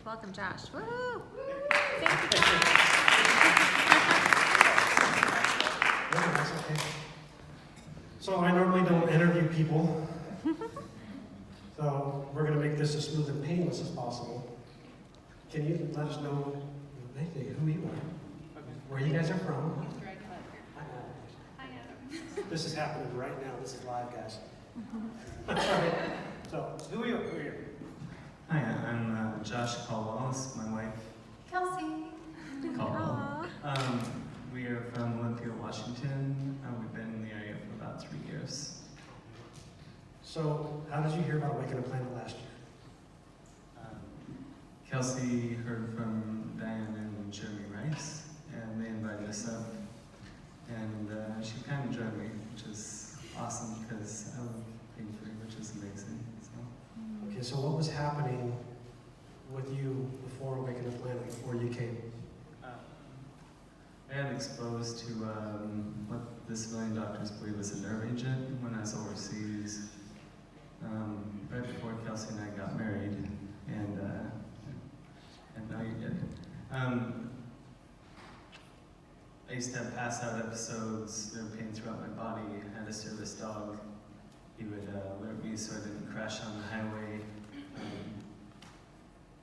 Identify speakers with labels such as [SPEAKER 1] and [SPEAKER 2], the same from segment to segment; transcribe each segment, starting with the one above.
[SPEAKER 1] Welcome, Josh. Woo! Thank you,
[SPEAKER 2] Yeah, that's okay. So I normally don't interview people, so we're going to make this as smooth and painless as possible. Can you let us know who you are, where you guys are from? This is happening right now. This is live, guys. So, who are you?
[SPEAKER 3] Hi, I'm Josh Caldwell. This is my wife,
[SPEAKER 4] Kelsey.
[SPEAKER 3] Caldwell. We are from Olympia, Washington. We've been in the area for about 3 years.
[SPEAKER 2] So, how did you hear about Awaken the Planet last year?
[SPEAKER 3] Kelsey heard from Diane and Jeremy Rice, and they invited us up. And she kind of joined me, which is awesome because I love being free, which is amazing.
[SPEAKER 2] Okay, so what was happening with you before Awaken the Planet, before you came?
[SPEAKER 3] I got exposed to what the civilian doctors believe is a nerve agent when I was overseas, right before Kelsey and I got married, and now you did. I used to have pass-out episodes, there were pain throughout my body. I had a service dog. He would alert me so I didn't crash on the highway.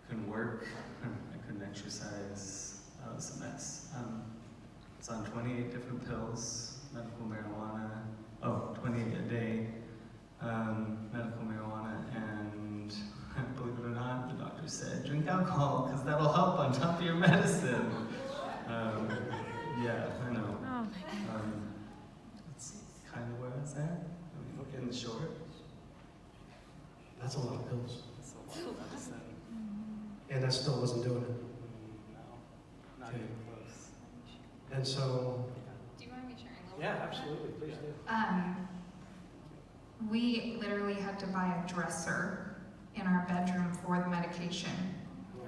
[SPEAKER 3] Couldn't work, I couldn't exercise, I was a mess. I was on 28 different pills, medical marijuana, 28 a day, medical marijuana, and believe it or not, the doctor said, drink alcohol, because that'll help on top of your medicine. Yeah, I know.
[SPEAKER 1] Oh my God.
[SPEAKER 3] That's kind of where I was at, in short.
[SPEAKER 2] That's a lot of pills.
[SPEAKER 3] That's a lot of medicine.
[SPEAKER 2] And that still wasn't doing it.
[SPEAKER 3] No, not
[SPEAKER 2] Okay.
[SPEAKER 3] even close.
[SPEAKER 2] And so,
[SPEAKER 4] Do you mind me sharing a little
[SPEAKER 2] yeah,
[SPEAKER 4] bit of
[SPEAKER 2] absolutely, please do.
[SPEAKER 4] that? We literally had to buy a dresser in our bedroom for the medication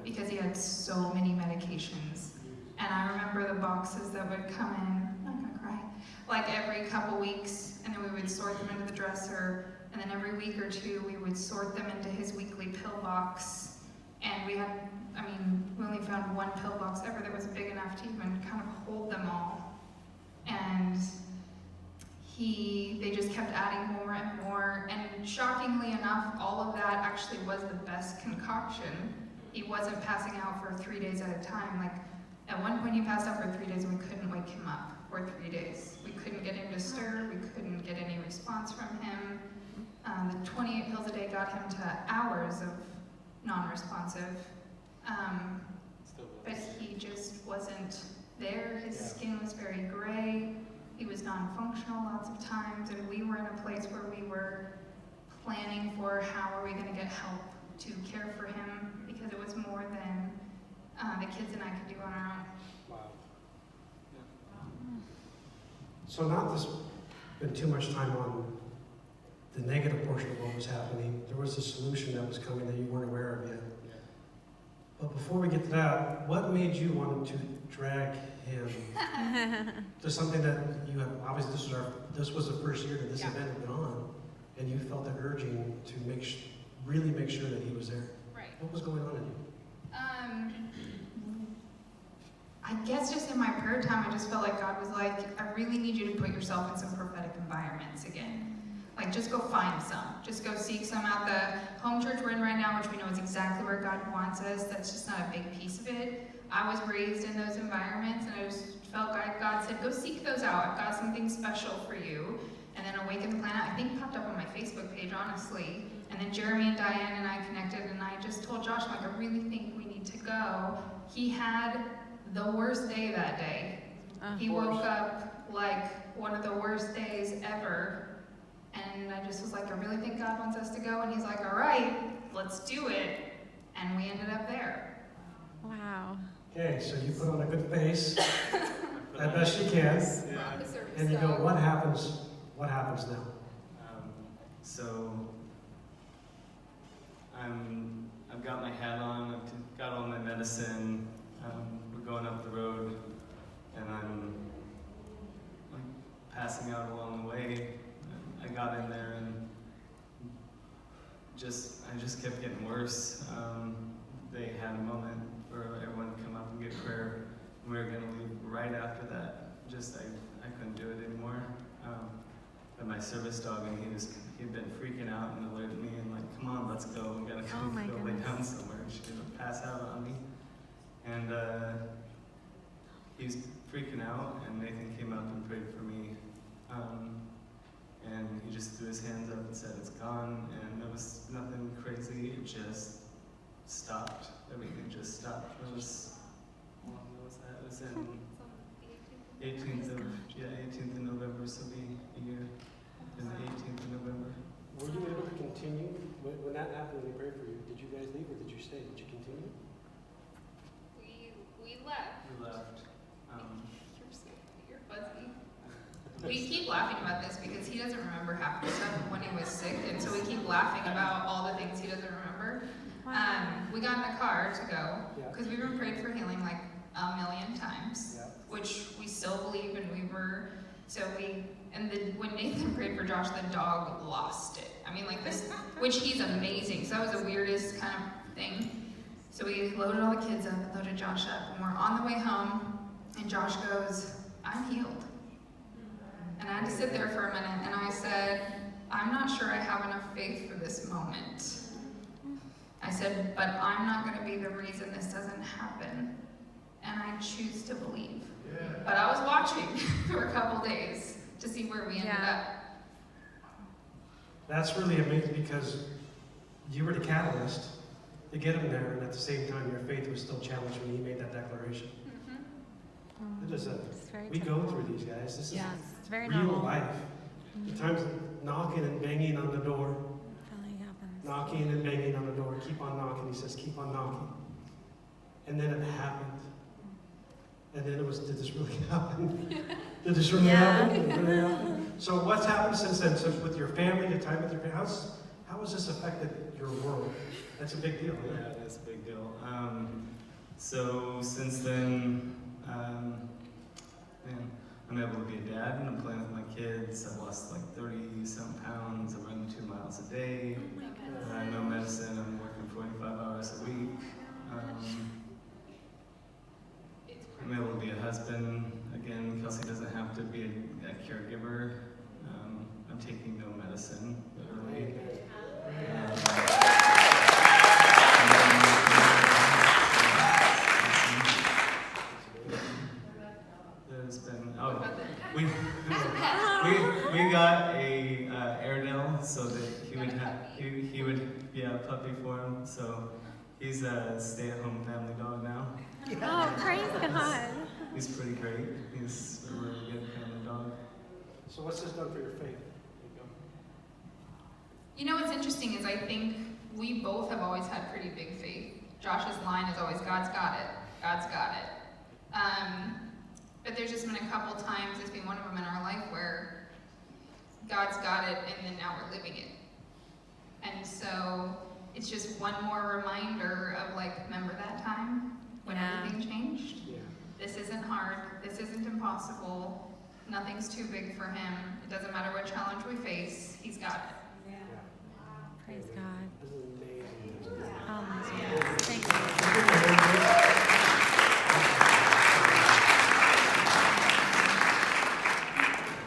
[SPEAKER 4] because he had so many medications. And I remember the boxes that would come in, I'm not gonna cry, like every couple weeks, and then we would sort them into the dresser, and then every week or two we would sort them into his weekly pill box. And we only found one pill box ever that was big enough to even kind of hold them all. And they just kept adding more and more. And shockingly enough, all of that actually was the best concoction. He wasn't passing out for 3 days at a time. Like, at one point he passed out for 3 days and we couldn't wake him up for 3 days. We couldn't get him to stir, we couldn't get any response from him. The 28 pills a day got him to hours of non-responsive. But he just wasn't there. His skin was very gray. He was non-functional lots of times, and we were in a place where we were planning for how are we going to get help to care for him, because it was more than the kids and I could do on our own.
[SPEAKER 2] Wow. So not to spend too much time on the negative portion of what was happening, there was a solution that was coming that you weren't aware of yet. But before we get to that, what made you want to drag him to something that you have, obviously this was the first year that this event had been on, and you felt the urging to really make sure that he was there.
[SPEAKER 4] Right.
[SPEAKER 2] What was going on in you?
[SPEAKER 4] I guess just in my prayer time, I just felt like God was like, I really need you to put yourself in some prophetic environments again. Like, just go find some. Just go seek some at the home church we're in right now, which we know is exactly where God wants us. That's just not a big piece of it. I was raised in those environments, and I just felt like God said, go seek those out. I've got something special for you. And then Awaken the Planet, I think, popped up on my Facebook page, honestly. And then Jeremy and Diane and I connected, and I just told Josh, like, I really think we need to go. He had the worst day that day. He woke up like one of the worst days ever. And I just was like, I really think God wants us to go. And he's like, all right, let's do it. And we ended up there.
[SPEAKER 1] Wow.
[SPEAKER 2] Okay, so you put on a good face, as best you can,
[SPEAKER 3] Yeah.
[SPEAKER 2] and you go, what happens now?
[SPEAKER 3] So I've got my hat on, I've got all my medicine, we're going up the road, and I'm like passing out along the way. I got in there and I just kept getting worse. they had a moment for everyone to come up and get prayer. We were going to leave right after that. I couldn't do it anymore. But my service dog, and he'd been freaking out and alerted me and like, come on, let's go. We gotta
[SPEAKER 1] Oh my
[SPEAKER 3] go lay
[SPEAKER 1] goodness.
[SPEAKER 3] down somewhere. She's gonna pass out on me. And he was freaking out, and Nathan came up and prayed for me. And he just threw his hands up and said, it's gone. And it was nothing crazy. It just stopped. Everything just stopped. It was, what was that? It was in 18th of November, so it'll be a year. In the 18th of November.
[SPEAKER 2] Were you able to continue? When that happened, when they prayed for you, did you guys leave or did you stay? Did you continue?
[SPEAKER 4] We left.
[SPEAKER 3] We left.
[SPEAKER 4] You're fuzzy. We keep laughing about this because he doesn't remember half the stuff when he was sick, and so we keep laughing about all the things he doesn't remember. We got in the car to go because we've been prayed for healing like a million times, which we still believe, and when Nathan prayed for Josh, the dog lost it. I mean, like this, which he's amazing. So that was the weirdest kind of thing. So we loaded all the kids up, loaded Josh up, and we're on the way home, and Josh goes, I'm healed. And I had to sit there for a minute, and I said, I'm not sure I have enough faith for this moment. I said, but I'm not going to be the reason this doesn't happen, and I choose to believe. But I was watching for a couple days to see where we ended up.
[SPEAKER 2] That's really amazing because you were the catalyst to get him there, and at the same time, your faith was still challenged when he made that declaration. It is we go through these, guys. This is
[SPEAKER 1] it's very
[SPEAKER 2] real
[SPEAKER 1] normal.
[SPEAKER 2] life. The times knocking and banging on the door,
[SPEAKER 1] Really happens.
[SPEAKER 2] knocking and banging on the door. Keep on knocking. He says, keep on knocking. And then it happened. And then it was, did this really happen? Did this really happen? Did it really happen? So what's happened since then? So with your family, the time with your family, how has this affected your world? That's a big deal.
[SPEAKER 3] Yeah, that's a big deal. So since then, I'm able to be a dad, and I'm playing with my kids. I've lost like 30-some pounds. I run 2 miles a day. No medicine. I'm working 45 hours a week. I'm able to be a husband. Again, Kelsey doesn't have to be a caregiver. I'm taking no medicine, literally. There's been, we got a Airedale so that he would be a puppy for him. So he's a stay-at-home family dog now.
[SPEAKER 1] Oh, praise God.
[SPEAKER 3] He's pretty great. He's a really good family dog.
[SPEAKER 2] So what's this done for your faith?
[SPEAKER 4] You know what's interesting is I think we both have always had pretty big faith. Josh's line is always, God's got it. God's got it. But there's just been a couple times, it's been one of them in our life, where God's got it and then now we're living it. And so it's just one more reminder of like, remember that time when everything changed? This isn't hard. This isn't impossible. Nothing's too big for him. It doesn't matter what challenge we face. He's got it.
[SPEAKER 1] Praise God.
[SPEAKER 2] This is amazing.